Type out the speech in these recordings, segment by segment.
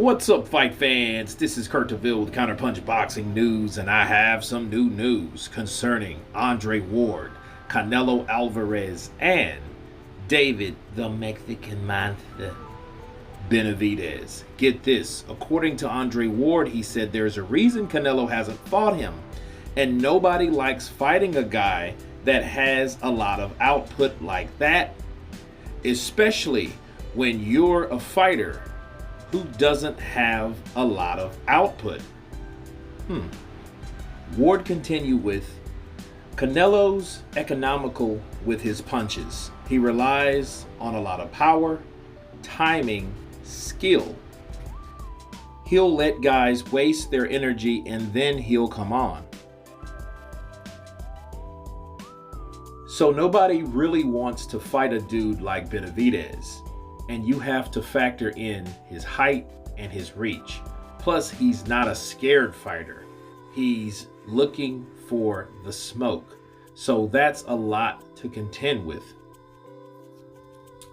What's up, fight fans? This is Kurt DeVille with Counterpunch Boxing News, and I have some new news concerning Andre Ward, Canelo Alvarez, and David the Mexican Monster Benavidez. Get this, according to Andre Ward, he said there's a reason Canelo hasn't fought him, and nobody likes fighting a guy that has a lot of output like that, especially when you're a fighter who doesn't have a lot of output. Ward continued with, Canelo's economical with his punches. He relies on a lot of power, timing, skill. He'll let guys waste their energy and then he'll come on. So nobody really wants to fight a dude like Benavidez. And you have to factor in his height and his reach. Plus, he's not a scared fighter. He's looking for the smoke. So that's a lot to contend with.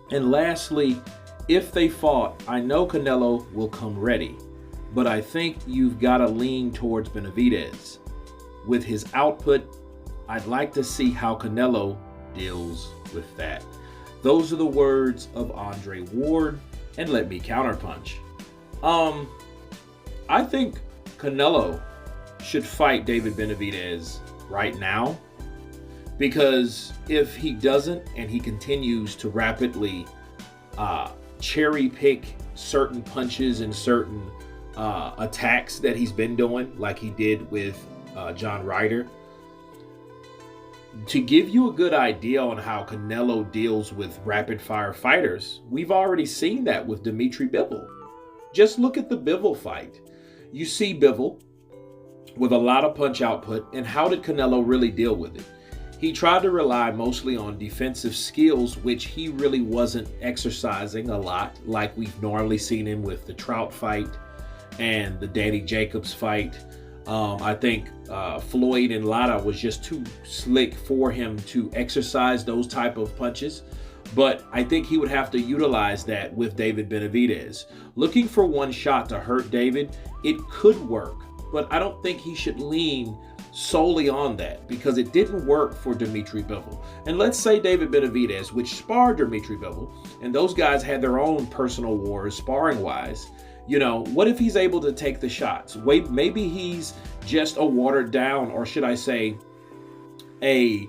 And lastly, if they fought, I know Canelo will come ready. But I think you've got to lean towards Benavidez. With his output, I'd like to see how Canelo deals with that. Those are the words of Andre Ward, and let me counterpunch. I think Canelo should fight David Benavidez right now, because if he doesn't and he continues to rapidly cherry pick certain punches and certain attacks that he's been doing, like he did with John Ryder, to give you a good idea on how Canelo deals with rapid-fire fighters, we've already seen that with Dimitri Bivol. Just look at the Bivol fight. You see Bivol with a lot of punch output, and how did Canelo really deal with it? He tried to rely mostly on defensive skills, which he really wasn't exercising a lot, like we've normally seen him with the Trout fight and the Danny Jacobs fight. I think Floyd and Lara was just too slick for him to exercise those type of punches. But I think he would have to utilize that with David Benavidez. Looking for one shot to hurt David, it could work. But I don't think he should lean solely on that, because it didn't work for Dimitri Bivol. And let's say David Benavidez, which sparred Dimitri Bivol, and those guys had their own personal wars sparring-wise. You know, what if he's able to take the shots? Wait, maybe he's just a watered down, or should I say, a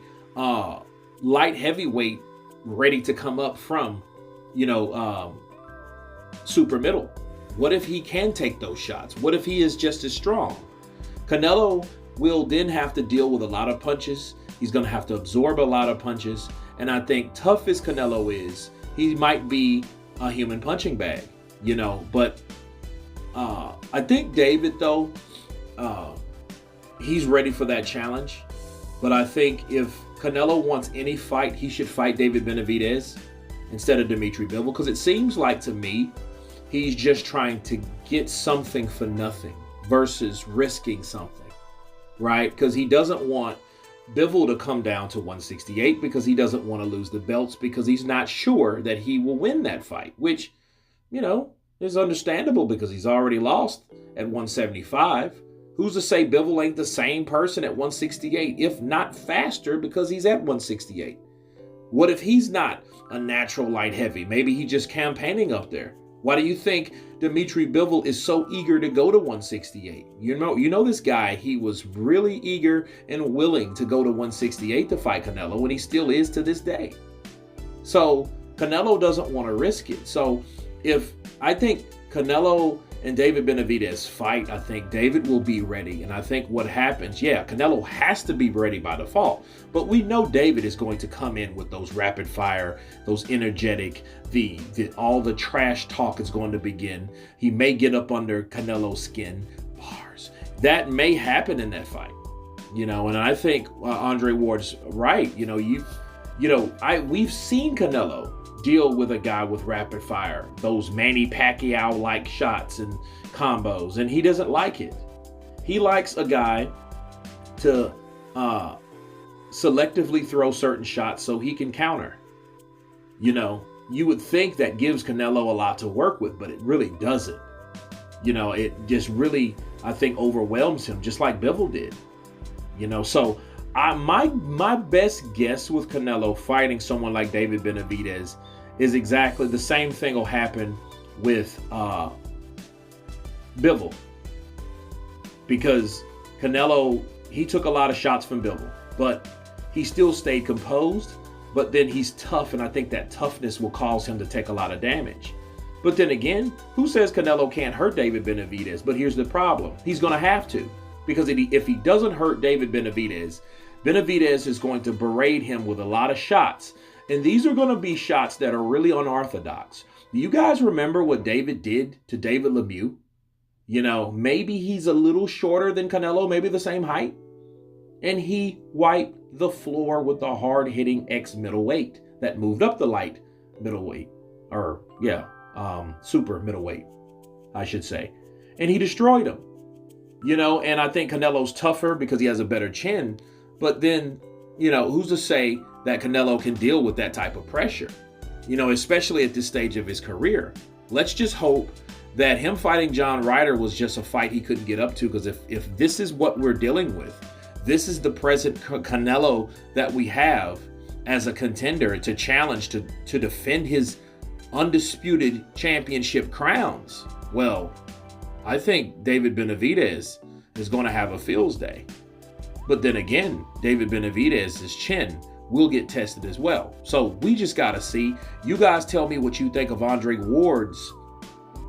light heavyweight ready to come up from, super middle. What if he can take those shots? What if he is just as strong? Canelo will then have to deal with a lot of punches. He's going to have to absorb a lot of punches. And I think tough as Canelo is, he might be a human punching bag, but I think David, though, he's ready for that challenge. But I think if Canelo wants any fight, he should fight David Benavidez instead of Dimitri Bivol, because it seems like to me he's just trying to get something for nothing versus risking something, right? Because he doesn't want Bivol to come down to 168 because he doesn't want to lose the belts, because he's not sure that he will win that fight, which, is understandable because he's already lost at 175. Who's to say Bivol ain't the same person at 168, if not faster, because he's at 168? What if he's not a natural light heavy? Maybe he's just campaigning up there. Why do you think Dimitri Bivol is so eager to go to 168? You know this guy, he was really eager and willing to go to 168 to fight Canelo, and he still is to this day. So Canelo doesn't want to risk it. So if I think Canelo and David Benavidez fight, I think David will be ready. And I think what happens, Canelo has to be ready by default. But we know David is going to come in with those rapid fire, those energetic, all the trash talk is going to begin. He may get up under Canelo's skin. Bars. That may happen in that fight. And I think Andre Ward's right. We've seen Canelo deal with a guy with rapid fire, those Manny Pacquiao-like shots and combos, and he doesn't like it. He likes a guy to selectively throw certain shots so he can counter. You would think that gives Canelo a lot to work with, but it really doesn't. It just really, I think, overwhelms him, just like Bivol did. So my best guess with Canelo fighting someone like David Benavidez is exactly the same thing will happen with Bivol, because Canelo, he took a lot of shots from Bivol, but he still stayed composed. But then he's tough, and I think that toughness will cause him to take a lot of damage. But then again, who says Canelo can't hurt David Benavidez? But here's the problem. He's going to have to, because if he doesn't hurt David Benavidez, Benavidez is going to berate him with a lot of shots. And these are going to be shots that are really unorthodox. Do you guys remember what David did to David Lemieux? Maybe he's a little shorter than Canelo, maybe the same height. And he wiped the floor with the hard-hitting ex-middleweight that moved up the light middleweight. Super middleweight, I should say. And he destroyed him. And I think Canelo's tougher because he has a better chin. But then, who's to say that Canelo can deal with that type of pressure? Especially at this stage of his career. Let's just hope that him fighting John Ryder was just a fight he couldn't get up to, because if this is what we're dealing with, this is the present Canelo that we have as a contender to challenge, to defend his undisputed championship crowns. Well, I think David Benavidez is going to have a feels day. But then again, David Benavidez's chin will get tested as well. So we just got to see. You guys tell me what you think of Andre Ward's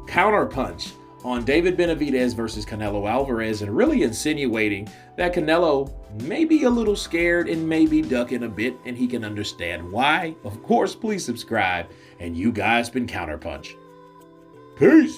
counterpunch on David Benavidez versus Canelo Alvarez, and really insinuating that Canelo may be a little scared and maybe ducking a bit, and he can understand why. Of course, please subscribe, and you guys been Counterpunch. Peace.